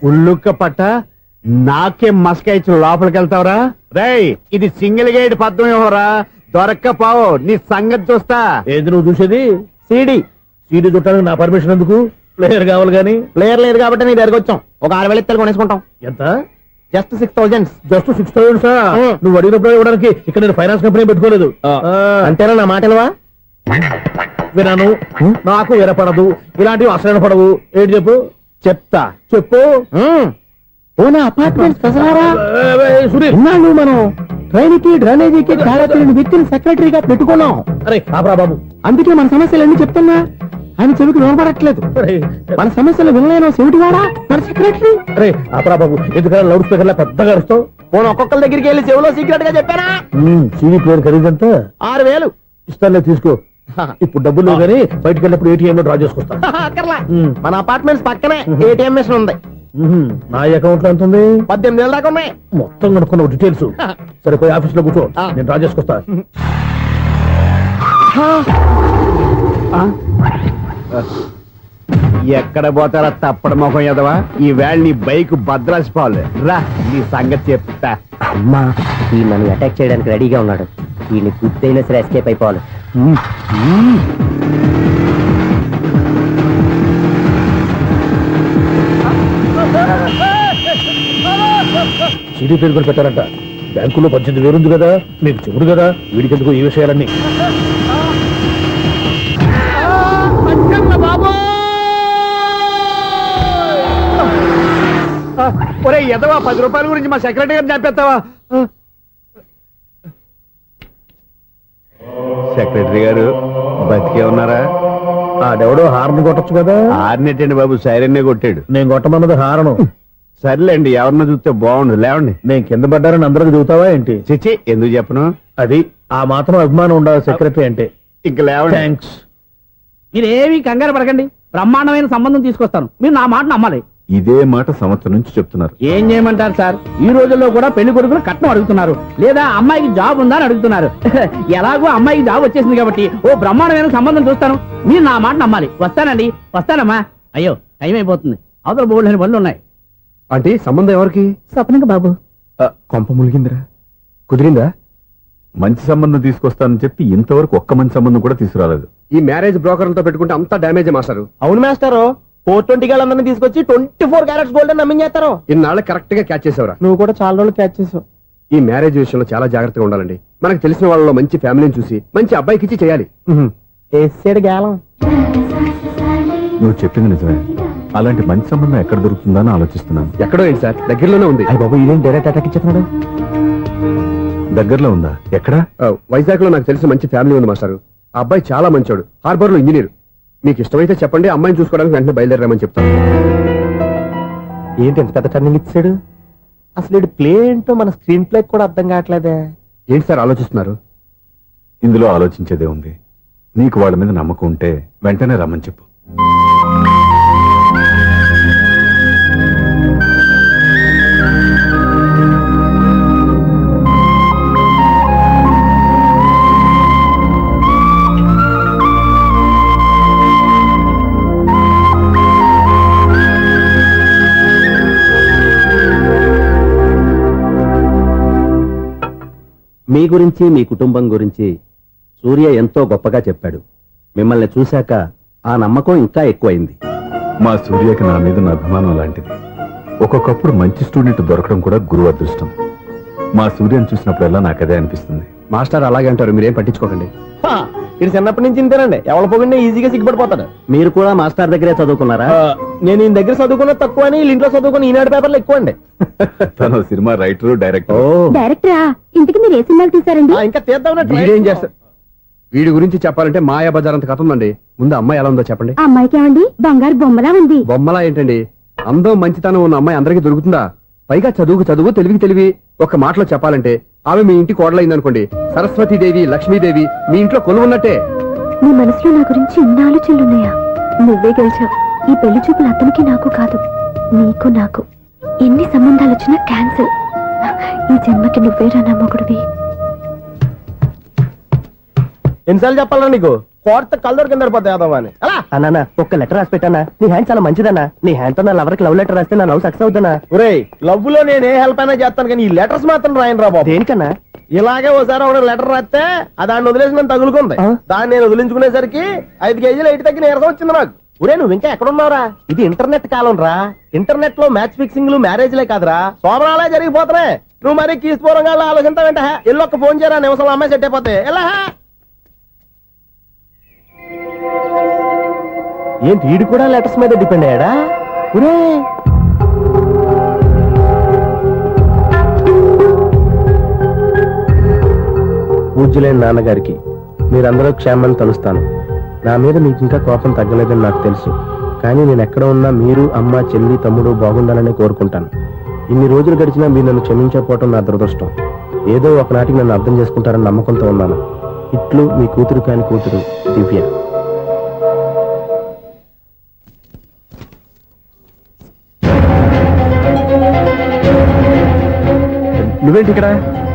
ఉల్లుక్క పట్ట నాకే మస్క ఇచ్చిన లోపలికి వెళ్తావురా? రేయ్, ఇది సింగిల్ గేట్ పద్మం ఇవ్వరా, దొరక్కపోవు. నీ సంగతి చూస్తా. ఏది నువ్వు చూసేది? సీడీ చుట్టానికి నా పర్మిషన్ ఎందుకు? ప్లేయర్ కావాలి గానీ. ప్లేయర్ లేదు కాబట్టి నీ దగ్గరకు వచ్చాం. ఒక 6,000 ఇత్తలు కొనేసుకుంటాం. ఎంత? జస్ట్ 6,000. జస్ట్ 6,000? నువ్వు అడిగినప్పుడు ఇవ్వడానికి ఇక్కడ నేను ఫైనాన్స్ కంపెనీ పెట్టుకోలేదు. అంతేనా? నా మాటలవా? వినాను, నాకు ఎరపడదు, ఇలాంటివి అసలు పడవు. ఏంటి చెప్పు? చెప్తా. చెప్పు. అపార్ట్మెంట్ సునీల్, మనం ట్రైన్కి డ్రైనేజీకి వ్యక్తిని సెక్రటరీగా పెట్టుకున్నాం. అరే ఆపరా బాబు, అందుకే మన సమస్యలు అన్ని చెప్తున్నా. ఆయన చెవికి వినపడట్లేదు. మన సమస్యలు వినలేను చెవిటి వాడా మన సెక్రటరీ. అరే ఆపరా బాబు, ఎందుకంటే లౌడ్ స్పీకర్ లా పెద్దగా అరుస్తావు. పోను ఒక్కొక్కరి దగ్గరికి వెళ్ళి చెవిలో సీక్రెట్ గా చెప్పానా? సీడీ ప్లేయర్ ఖరీదంతా 6,000 ఇస్తానులే, తీసుకో. ఇప్పుడు డబ్బులు కానీ బయటకు వెళ్ళినప్పుడు ఏటీఎం లో డ్రా చేసుకొస్తాను. మన అపార్ట్మెంట్స్ పక్కనే ఏటీఎం మిషన్ ఉంది. నా అకౌంట్ లో ఎంత ఉంది? 18,000 దాకా ఉన్నాయి. మొత్తం కనుక్కున్న డీటెయిల్స్. సరిపోయి ఆఫీస్ లో కూర్చో, నేను డ్రా చేసుకొస్తా. ఎక్కడ పోతారా తప్పడ మొహం ఎదవా? ఈ వేళ నీ బైక్ భద్రాసిపోవాలి. రా, నీ సంగతి చెప్తా. అమ్మా, ఈ నన్ను అటాక్ చేయడానికి రెడీగా ఉన్నాడు. ఈయన గుర్తైనా సరే ఎస్కేప్ అయిపోవాలి. సిడీ పేరు కూడా పెట్టారంట. బ్యాంకులో 18,000 ఉంది కదా, మీకు చెబుడు కదా, వీడికెందుకు ఈ విషయాలన్నీ? ఒరే ఎదవా, 10 రూపాయల గురించి మా సెక్రటరీ గారిని చంపేస్తావా? సెక్రటరీ గారు బతికే ఉన్నారా? ఆడెవడో హార్న్ కొట్టచ్చు కదా. ఆరినట్టండి బాబు, సైరన్నే కొట్టాడు. నేను కొట్టమన్నది హారను. సర్లేండి, ఎవరన్నా చూస్తే బాగుండు. లేవండి. నేను కింద పడ్డారని అందరికి చూతావా ఏంటి? చిచ్చి, ఎందుకు చెప్పను? అది ఆ మాత్రం అభిమానం ఉండాలి సెక్రటరీ అంటే. ఇంక లేవండి. థ్యాంక్స్. మీరేమీ కంగారు పడకండి, బ్రహ్మాండమైన సంబంధం తీసుకొస్తాను. మీరు నా మాట నమ్మాలి. ఇదే మాట సంవత్సరం నుంచి చెప్తున్నారు. ఏం చేయమంటారు సార్, ఈ రోజుల్లో కూడా పెళ్లి కొడుకులు కట్నం అడుగుతున్నారు, లేదా అమ్మాయికి జాబ్ ఉందా అని అడుగుతున్నారు. ఎలాగో అమ్మాయికి జాబ్ వచ్చేసింది కాబట్టి ఓ బ్రహ్మాండమైన సంబంధం చూస్తాను. మీరు నా మాట నమ్మాలి. వస్తానండి, వస్తానమ్మా. అయ్యో టైం అయిపోతుంది, అవతల బోల్డని పనులు ఉన్నాయి. ఆంటీ, సంబంధం ఎవరికి? స్వప్నకు బాబు. కొంప ములిగిందిరా. కుదిరిందా? మంచి సంబంధం తీసుకొస్తానని చెప్పి ఇంతవరకు ఒక్క మంచి సంబంధం కూడా తీసుకురాలేదు. ఈ మ్యారేజ్ బ్రోకర్లతో పెట్టుకుంటే అంతా డ్యామేజ్ మాస్టారు. అవును మాస్టారు, 420 గాళ్ళందరినీ తీసుకొచ్చి 24 క్యారెట్స్ గోల్డ్ అని నమ్మించేస్తారు. ఇన్నాళ్ళు కరెక్ట్ గా క్యాచ్ చేసావురా. నువ్వు కూడా చాలా రోజులు క్యాచ్ చేసావు. ఈ మ్యారేజ్ విషయంలో చాలా జాగ్రత్తగా ఉండాలండి. మనకు తెలిసిన వాళ్ళలో మంచి ఫ్యామిలీని చూసి మంచి అబ్బాయికి ఇచ్చి చేయాలి. వేసాడు గాలం. నువ్వు చెప్పింది నిజమే. అలాంటి మంచి సంబంధం ఎక్కడ దొరుకుతుందా అని ఆలోచిస్తున్నాను. ఎక్కడో ఏంటి సార్, దగ్గరలోనే ఉంది. అయ్య బాబు, ఇదేం డైరెక్ట్ అటాక్ ఇచ్చేస్తున్నాడు. దగ్గరలో ఉందా? ఎక్కడ? వైజాగ్ లో నాకు తెలిసిన మంచి ఫ్యామిలీ ఉంది మాస్టారు. ఆ అబ్బాయి చాలా మంచోడు, హార్బర్ లో ఇంజనీర్. మీకు ఇష్టమైతే చెప్పండి, అమ్మాయిని చూసుకోవడానికి వెంటనే బయలుదేరామని చెప్తాను. ఏంటి ఎంత పెద్ద టర్నింగ్ ఇచ్చాడు? అసలు ఇటు ప్లే ఏంటో మన స్క్రీన్ ప్లే కూడా అర్థం కావట్లేదే. ఏంటి సార్ ఆలోచిస్తున్నారు? ఇందులో ఆలోచించేదే ఉంది. నీకు వాళ్ళ మీద నమ్మకం ఉంటే వెంటనే రమ్మని చెప్పు. మీ గురించి, మీ కుటుంబం గురించి సూర్య ఎంతో గొప్పగా చెప్పాడు. మిమ్మల్ని చూశాక ఆ నమ్మకం ఇంకా ఎక్కువైంది. మా సూర్యకి నా మీద నా అభిమానం లాంటిది. ఒక్కొక్కప్పుడు మంచి స్టూడెంట్ దొరకడం కూడా గురువు అదృష్టం. మా సూర్యని చూసినప్పుడల్లా నాకు అదే అనిపిస్తుంది. మాస్టర్ అలాగే అంటారు, మీరేం పట్టించుకోకండి. ఇది చిన్నప్పటి నుంచి ఇంతేనండి. ఎవరి పోగండి ఈజీగా సిగ్గుపడిపోతాడు. మీరు కూడా మాస్టర్ దగ్గరే చదువుకున్నారా? నేను ఈయన దగ్గర చదువుకున్న తక్కువ అని వీళ్ళ ఇంట్లో చదువుకున్న ఈనాడు పేపర్లు ఎక్కువ అండి. తను సినిమా రైటరు, డైరెక్టర్. డైరెక్టరా? ఇంతకు మీరు ఏ సినిమాలు తీసారండి? ఇంకా తీద్దామన్నట్టు. వీడేం చేస్తారు? వీడి గురించి చెప్పాలంటే మాయా బజార్ అంత కథ ఉందండి. ముందు అమ్మాయి ఎలా ఉందో చెప్పండి. ఆ అమ్మాయికి ఏమండి బంగారు బొమ్మలా ఉంది. బొమ్మలా ఏంటండి, అందం మంచితనం ఉన్న అమ్మాయి అందరికీ దొరుకుతుందా? పైగా చదువుకు చదువు, తెలివికి తెలివి. ఒక్క మాటలో చెప్పాలంటే ఆమె మీ ఇంటి కోడలైందనుకోండి, సరస్వతీదేవి, లక్ష్మీదేవి మీ ఇంట్లో కొలువున్నట్టే. నీ మనసులో నా గురించి ఇన్ని ఆలోచనలున్నాయా? నువ్వే గెలిచావు. ఈ పెళ్లి చూపులు అతనికి నాకు కాదు, నీకు నాకు. ఎన్ని సంబంధాలు వచ్చినా క్యాన్సిల్. ఈ జన్మకి నువ్వేరా నా మొగుడివి. ఎన్నిసార్లు చెప్పాలా నీకు? కోర్త కళ్ళర్ కింద పడిపోతాయి అని. అన్నా, ఒక్క లెటర్ రాసి పెట్టానా? నీ హ్యాండ్ చాలా మంచిదన్నా. నీ హ్యాండ్ తో నా లవర్కి లవ్ లెటర్ రాస్తే నా లవ్ సక్సెస్ అవుతానా? ఒరేయ్, లవ్ లో నేను ఏ హెల్ప్ అయినా చేస్తాను, కానీ ఈ లెటర్స్ మాత్రం రాయను రా బాబు. దేనికన్నా? ఇలాగే ఓసారి ఒక లెటర్ రాస్తే దాన్ని వదిలేసి నన్ను తగులుకుంది. దాన్ని నేను వదిలించుకునేసరికి 5 కేజీలు 8 తగ్గి నీరసం వచ్చింది నాకు. ఒరే, నువ్వు ఇంకా ఎక్కడున్నావురా? ఇది ఇంటర్నెట్ కాలం రా. ఇంటర్నెట్ లో మ్యాచ్ ఫిక్సింగ్లు, మ్యారేజ్లే కాదురా, సోమరాలే జరిగిపోతున్నాయి. నువ్వు మరి కీస్పూరంగా ఆలోచించావంటే ఎల్లొక్క ఫోన్ చేయరా, నిమిషంలో అమ్మాయి సెట్ అయిపోతాయి. ఎలా ఏంటి వీడు కూడా లెటర్స్ మీద డిపెండ్ అయ్యాడా? ఒరే, పూజ్యులైన నాన్నగారికి మీరందరూ క్షేమాన్ని తలుస్తాను. నా మీద మీకు ఇంకా కోపం తగ్గలేదని నాకు తెలుసు. కానీ నేను ఎక్కడ ఉన్నా మీరు, అమ్మ, చెల్లి, తమ్ముడు బాగుండాలని కోరుకుంటాను. ఇన్ని రోజులు గడిచినా మీరు నన్ను క్షమించకపోవటం నా దురదృష్టం. ఏదో ఒకనాటికి నన్ను అర్థం చేసుకుంటారని నమ్మకంతో ఉన్నాను. ఇట్లు మీ కూతురు కాని కూతురు దివ్య. నువ్వేంటి ఇక్కడ?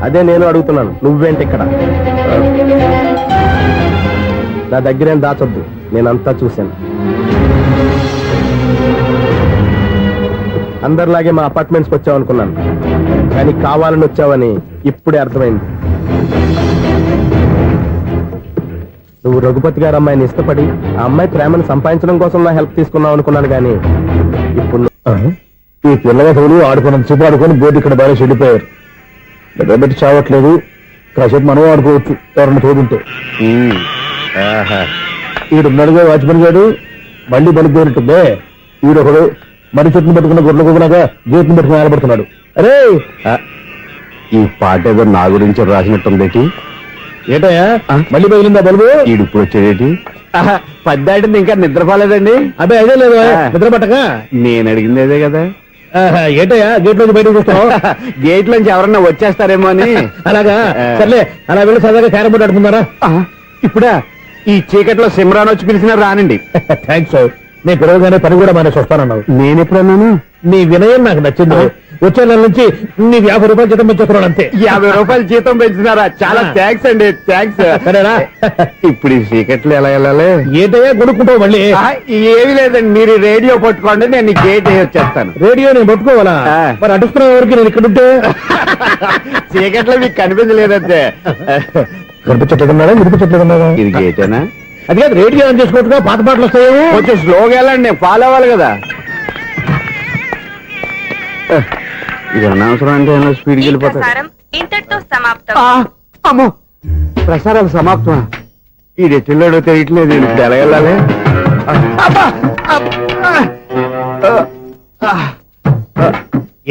అదే నేను అడుగుతున్నాను, నువ్వేంటి ఇక్కడ? నా దగ్గరేం దాచొద్దు, నేనంతా చూశాను. అందరిలాగే మా అపార్ట్మెంట్స్కి వచ్చావు అనుకున్నాను, కానీ కావాలని వచ్చావని ఇప్పుడే అర్థమైంది. నువ్వు రఘుపతి గారు అమ్మాయిని ఇష్టపడి ఆ అమ్మాయి ప్రేమను సంపాదించడం కోసం నా హెల్ప్ తీసుకున్నావు అనుకున్నాను, కానీ ఇప్పుడు ఈ పిల్లలు ఆడుకున్నాం, చూపు ఆడుకొని బోర్డు ఇక్కడ బాగా చెడిపోయారు. నిలబెట్టి చావట్లేదు. కాసేపు మనం ఆడుకోవచ్చు ఎవరన్నా తోడుంటే. ఈడున్నాడుగా వాచ్మెన్ గారు, మళ్ళీ బలిపోయినట్టుందే. ఈడొకడు మరి చెట్టును పెట్టుకున్న గొర్రెలు కుదలాగా గేట్ను పెట్టుకుని నిలబడుతున్నాడు. అరే, ఈ పాట ఏదో నా గురించి రాసినట్టుంది. ఏటయ్యా మళ్ళీ పగిలిందా బల్బు? ఈడు ఇప్పుడు వచ్చేటి పద్దాటింది ఇంకా నిద్రపోలేదండి. అబ్బాయి అదే లేదు నిద్ర పట్టక. నేను అడిగింది అదే కదా. ఏటయ్యా గేట్ నుంచి బయటకు చూస్తావు? గేట్ లోంచి ఎవరన్నా వచ్చేస్తారేమో అని. అలాగా సర్లే, అలా వెళ్ళి సరదాగా క్యారం బోర్డు ఆడుకుందారా? ఇప్పుడా ఈ చీకట్లో సిమ్రాన్ వచ్చి పిలిచినా రానండి. థ్యాంక్స్. నేను పిలవగానే పని కూడా మానేసి వస్తానన్నావు. నేను ఎప్పుడన్నాను? నీ వినయం నాకు నచ్చింది. వచ్చే నెల నుంచి నీ 50 రూపాయలు జీతం పెంచుతున్నాను అంతే. 50 రూపాయలు జీతం పెంచినారా? చాలా థ్యాంక్స్ అండి, థ్యాంక్స్. సరేనా? ఇప్పుడు ఈ చీకట్లో ఎలా వెళ్ళాలి? ఏంటయ్యా కొనుక్కుంటావు మళ్ళీ? ఏమీ లేదండి, మీరు రేడియో పట్టుకోండి, నేను గేట్ వచ్చేస్తాను. రేడియో నేను పట్టుకోవాలా? మరి అడుస్తున్న వరకు నేను ఇక్కడ ఉంటే చీకట్లో మీకు కనిపించలేదంటే. కనిపించట్లేదన్నారా వినిపించట్లేదన్నారా? ఇది గేటేనా? అది కాదు, రేడియో ఆన్ చేసుకోవచ్చుగా, పాత పాటలు వస్తాయేమో. కొంచెం స్లోగా వెళ్ళండి, నేను ఫాలో అవ్వాలి కదా. ఇది అనవసరం అంటే స్పీడ్కి వెళ్ళిపోతాడు. ఇంతటితో సమాప్తం. అమ్మో, ప్రసారాలు సమాప్తం. ఈ రెట్టిల్లోడో తెలియట్లేదు, ఇప్పుడు ఎలా వెళ్ళాలి?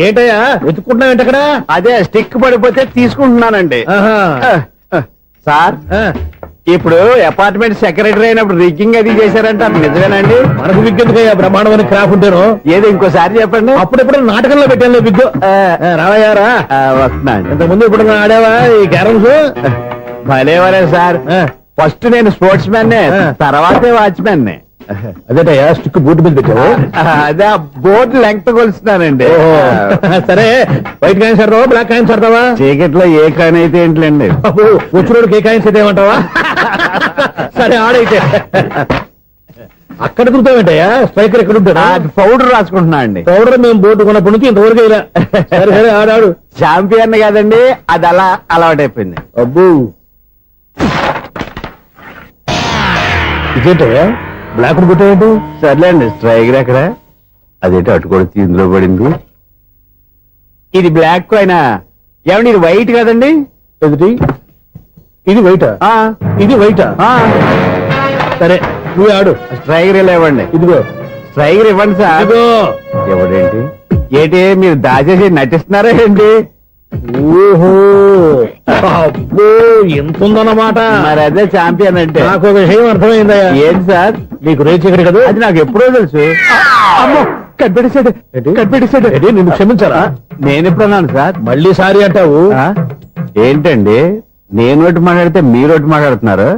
ఏంటయ్యా వెతుక్కుంటున్నావు ఏంటి అక్కడ? అదే స్టిక్ పడిపోతే తీసుకుంటున్నానండి. సార్, ఇప్పుడు అపార్ట్మెంట్ సెక్రటరీ అయినప్పుడు రిగ్గింగ్ అది చేశారంట, నిజమేనండి? మనకు విగ్గెందుకయ్యా బ్రహ్మాండమని క్రాఫ్ ఉంటాను. ఏదో ఇంకోసారి చెప్పండి. అప్పుడెప్పుడు నాటకంలో పెట్టాను విగ్గు. రావయ్యారా? వస్తున్నాను. ఇంతకుముందు ఇప్పుడు ఆడావా ఈ క్యారమ్స్? భలేవరే సార్, ఫస్ట్ నేను స్పోర్ట్స్ మ్యాన్, తర్వాతే వాచ్మెన్. అదేటయ్యా స్టిక్ బూట్ మీద పెట్టావు? అదే బోర్డు లెంగ్త్ కొలుస్తున్నానండి. సరే, వైట్ కాయిన్స్ ఆడతావా బ్లాక్ కాయిన్స్ ఆడతావా? చీకట్లో ఏ కాయిన్ అయితే ఏంటండి, వచ్చినోడికి ఏ కాయిన్స్ అయితే ఏమంటావా? సరే ఆడైతే. అక్కడ దొరుకుతావేంటయ్యా? స్ట్రైకర్ ఎక్కడ ఉంటాడా? పౌడర్ రాసుకుంటున్నా అండి. పౌడర్ మేము బోర్డు కొన్నప్పటి నుంచి ఇంతవరకు ఇలా. సరే సరే ఆడాడు. ఛాంపియన్ కాదండి, అది అలా అలవాటైపోయింది. అబ్బు, ఇదేంటయ్యా బ్లాక్ కొట్టావేంటి? సర్లేండి, స్ట్రైకర్ ఎక్కడ? అదేంటి అటుకొడితే ఇందులో పడింది. ఇది బ్లాక్ కాయినా? ఏమండి ఇది వైట్ కదండి? ఎదుటి ఇది వైటా? ఇది వైటా? సరే నువ్వు ఆడు. స్ట్రైకర్ ఇలా ఇవ్వండి. ఇదిగో స్ట్రైకర్ ఇవ్వండి సార్. ఇదిగో. ఎవడేంటి ఏంటి మీరు దాచేసి నటిస్తున్నారా ఏంటి? ఓహో, అబ్బో ఎంత ఉందన్నమాట. మరి అదే ఛాంపియన్ అంటే. నాకు ఒక విషయం అర్థమైందయ్యా. ఏంటి సార్? నీకు రేచి ఎక్కడ కదా? అది నాకు ఎప్పుడో తెలుసు. అమ్మో, కనిపెట్టేశాడు, కనిపెట్టేశాడు. నిన్ను క్షమించాలా? నేను ఎప్పుడన్నాను సార్? మళ్ళీ సారీ అంటావు? ఏంటండి, నేను ఒకటి మాట్లాడితే మీరు ఒకటి మాట్లాడుతున్నారు.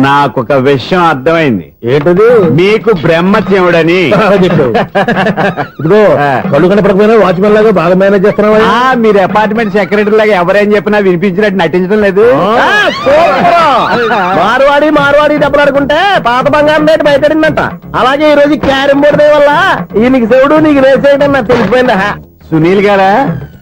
నాకు ఒక విషయం అర్థమైంది. ఏంటది? మీకు బ్రహ్మత్యముడని. ఇదిగో కళ్ళు కనపడకపోయినా వాచ్మెన్ లాగా బాగా మేనేజ్ చేస్తున్నావా? మీరు అపార్ట్మెంట్ సెక్రటరీ లాగా ఎవరేం చెప్పినా వినిపించినట్టు నటించడం లేదు. మార్వాడి దెబ్బలాడుకుంటే పాత బంగారం రేటు బయటడిందంట. అలాగే ఈ రోజు క్యారం బోర్డు వల్ల ఈయనకి శివుడు నీకు రేసేయడం నాకు తెలిసిపోయిందా? సునీల్ గారా,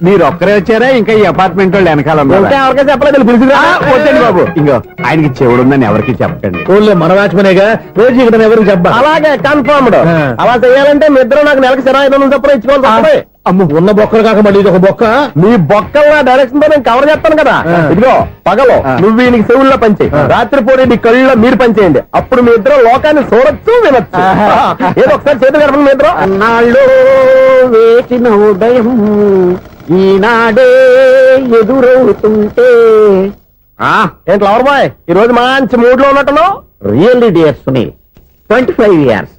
మీరు ఒక్కరే వచ్చారా? ఇంకా ఈ అపార్ట్మెంట్ వాళ్ళు వెనకాల ఎవరికీ చెప్పలేదు, పిలిచిరా. వద్దండి బాబు, ఇంకో ఆయనకి చెవుడుందని ఎవరికి చెప్పకండి. ఓన్లీ మన వాచ్మనేగా, రోజు ఇక్కడ ఎవరికి చెప్పాలి. అలాగే కన్ఫర్మ్డ్. అలా చేయాలంటే మీ ఇద్దరు నాకు నెలకు 500 చొప్పున ఇచ్చుకోవాలి. అమ్మ, ఉన్న బొక్కలు కాక మళ్ళీ ఇది ఒక బొక్క. మీ బొక్కల డైరెక్షన్ తో నేను కవర్ చేస్తాను కదా. ఇదిగో పగలో నువ్వు ఈయనకి చెవుల్లో పనిచేయి, రాత్రిపూట నీ కళ్ళలో మీరు పనిచేయండి. అప్పుడు మీ ఇద్దరు లోకాన్ని చూడొచ్చు, వినొచ్చు. ఏదో ఒకసారి చేతులు గడపండి మీ ఇద్దరు. అన్నాళ్ళు వేసిన ఉదయం ఈనాడే ఎదురవుతుంటే. ఏంటి లవర్ బాయ్, ఈ రోజు మంచి మూడ్ లో ఉన్నట్టును? రియల్లీ డియర్ సునీల్, 25 years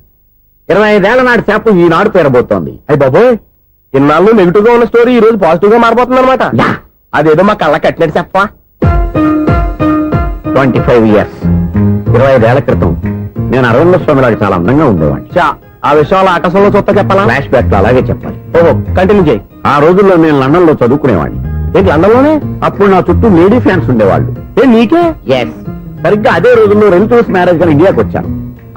25 ఏళ్ల నాటి చేప ఈనాడు పేరబోతోంది. అయ్యి బాబోయ్, ఇన్నాళ్ళు నెగిటివ్ గా ఉన్న స్టోరీ ఈ రోజు పాజిటివ్ గా మారిపోతుంది అనమాట. అదేదో మా కళ్ళ కట్టినట్టు చెప్పా. 25 years 25 ఏళ్ల క్రితం నేను అరవింద స్వామి లాగా చాలా అందంగా ఉండేవాడిని. ఆ విషయాలు ఆకాశంలో చూస్తా చెప్పాలా? ఫ్లాష్ బ్యాక్ లో అలాగే చెప్పాలి. ఓహో, కంటిన్యూ చేయి. ఆ రోజుల్లో నేను లండన్ లో చదువుకునేవాడిని. ఏంటి లండన్ లోనే? అప్పుడు నా చుట్టూ లేడీ ఫ్యాన్స్ ఉండేవాళ్ళు. నీకే? ఎస్, సరిగ్గా అదే రోజుల్లో రిలేటివ్స్ మ్యారేజ్ గా ఇండియాకి వచ్చాను.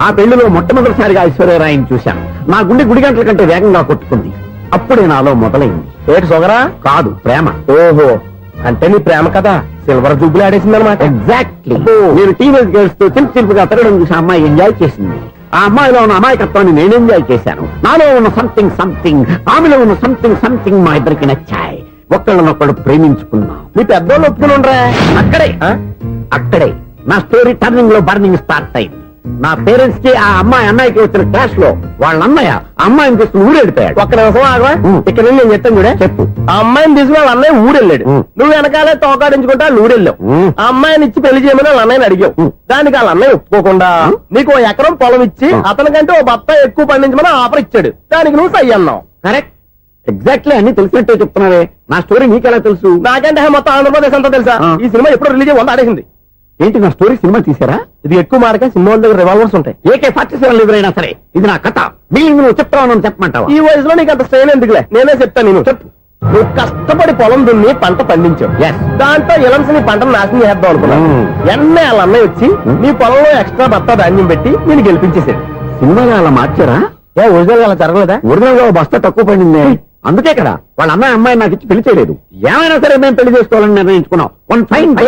ఆ పెళ్లిలో మొట్టమొదటిసారిగా ఐశ్వర్యరాయని చూశాను. నా గుండె గుడి గంటల కంటే వేగంగా కొట్టుకుంది. అప్పుడే నాలో మొదలైంది. ఏటి సొగరా? కాదు, ప్రేమ. ఓహో, అంటే నీ ప్రేమ కదా సిల్వర్ జూబ్లీ ఆడేసిందనమాట. ఎగ్జాక్ట్లీ. నేను టీనేజ్ గర్ల్స్ తో చిలుపుగా తిరగడం చూసి అమ్మాయి ఎంజాయ్ చేసింది. ఆ అమ్మాయిలో ఉన్న అమాయకత్వాన్ని నేను ఎంజాయ్ చేశాను. నాలో ఉన్న సంథింగ్ ఆమెలో ఉన్న సంథింగ్ మా ఇద్దరికి నచ్చాయి. ఒక్కళ్ళనొక్కడు ప్రేమించుకున్నాం. మీ పెద్దోళ్ళు ఒప్పుకుని ఉండరా? అక్కడే నా స్టోరీ టర్నింగ్ లో బర్నింగ్ స్టార్ట్ అయింది. నా పేరెంట్స్ కి ఆ అమ్మాయి అన్నయ్యకి వచ్చిన క్లాష్ లో వాళ్ళ అన్నయ్య ఆ అమ్మాయిని తీసుకుని ఊరెళ్ళిపోయాడు. ఒక్క నిమిషం ఆగవా, ఇక్కడ నుండి నేను చెప్తాను కూడా చెప్పు. ఆ అమ్మాయిని తీసుకుని వాళ్ళ అన్నయ్య ఊరెళ్ళాడు. నువ్వు వెనకాలే తోకాడించుకుంటా ఊరెళ్ళావు. ఆ అమ్మాయిని ఇచ్చి పెళ్లి చేయమని వాళ్ళ అన్నయ్యని అడిగావు. దానికి వాళ్ళ అన్నయ్య ఒప్పుకోకుండా నీకు 1 ఎకరం పొలం ఇచ్చి అతనికంటే ఓ బత్త ఎక్కువ పండించమని ఆఫర్ ఇచ్చాడు. దానికి నువ్వు సై అన్నావు. కరెక్ట్, ఎగ్జాక్ట్లీ అన్ని తెలిసినట్టే చెప్తున్నావే. నా స్టోరీ నీకెలా తెలుసు? నాకంటే మొత్తం ఆంధ్రప్రదేశ్ అంతా తెలుసా. ఈ సినిమా ఎప్పుడు రిలీజ్ అయ్యి 100 ఆడేసింది. ఏంటి నా స్టోరీ సినిమా తీసారా? ఇది ఎక్కువ మార్కే సినిమా దగ్గర రివాల్వర్స్ ఉంటాయి. AK-47 ఎదురైనా సరే ఇది నా కథ. మిగిలింది నువ్వు చెప్తావు చెప్పమంటావా? ఈ వయసులో నీకు అంత స్ట్రెయిన్ ఎందుకులే, నేనే చెప్తాను. నేను చెప్పు. నువ్వు కష్టపడి పొలం దున్ని పంట పండించావు. దాంతో ఇలమ్స్ నీ పంటను నాశనం చేద్దాం అనుకున్నావు. ఎన్నే వాళ్ళ అన్నయ్య వచ్చి నీ పొలంలో ఎక్స్ట్రా బత్తా ధాన్యం పెట్టి నేను గెలిపించేసాడు. సినిమాలో అలా మార్చారా? ఒరిజినల్ అలా జరగలేదా? ఒరిజినల్ గా బస్తా తక్కువ పడింది, అందుకే కదా వాళ్ళ అమ్మాయి అమ్మాయి నాకు ఇచ్చి పెళ్లి చేయలేదు. ఏమైనా సరే మేము పెళ్లి చేసుకోవాలని నిర్ణయించుకున్నాం. One fine day.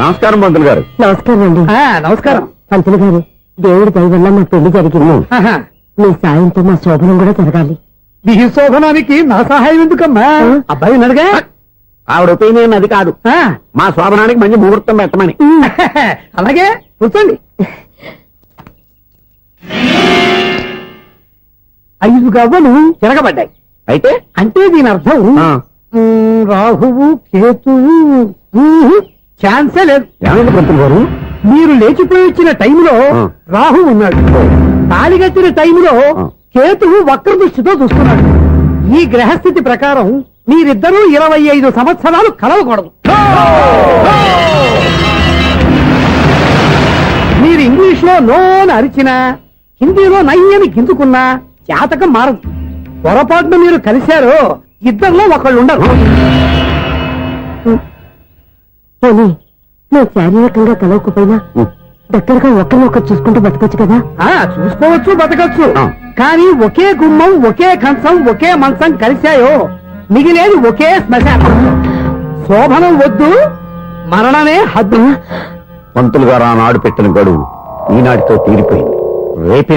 నమస్కారం పంతులు గారు. నమస్కారం అండి. నమస్కారం. పంతులు గారు, దేవుడి దయ వల్ల మా పెళ్లి జరిగింది. మీ సాయంతో మా శోభనం కూడా జరగాలి. నీ శోభనానికి నా సహాయం ఎందుకమ్మా? అబ్బాయి ఉన్నాడుగా. ఆవిడ ఒపీనియన్ అది కాదు, మా శోభనానికి మంచి ముహూర్తం పెట్టమని. అలాగే కూర్చోండి. 5 గవ్వలు తిరగబడ్డాయి. అయితే అంటే దీని అర్థం రాహువు కేతువు ఛాన్సే లేదు. ఏమైంది పంతులు గారు? మీరు లేచిపోయి వచ్చిన టైంలో రాహు ఉన్నాడు. తాళిగట్టిన టైంలో కేతువు వక్ర దృష్టితో చూస్తున్నాడు. ఈ గ్రహస్థితి ప్రకారం మీరిద్దరూ 25 సంవత్సరాలు కలవకూడదు. మీరు ఇంగ్లీష్ లో నోన్ అరిచినా, హిందీలో నయ్యని గింజుకున్నా జాతకం మారదు. పొరపాటున మీరు కలిశారో ఇద్దరిలో ఒకళ్ళు ఉండరు. పోనీ నువ్వు శారీరకంగా కలవకపోయినా దగ్గరగా ఒకరినొకరు చూసుకుంటూ బతకొచ్చు కదా. చూసుకోవచ్చు, బతకచ్చు. కానీ ఒకే గుమ్మం, ఒకే కంచం, ఒకే మంచం కలిశాయో మిగిలేది ఒకే శ్మశానం. శోభనం వద్దు, మరణమే హద్దు. పంతులు గారు ఆనాడు పెట్టిన గడువు ఈనాటితో తీరిపోయింది. రేపే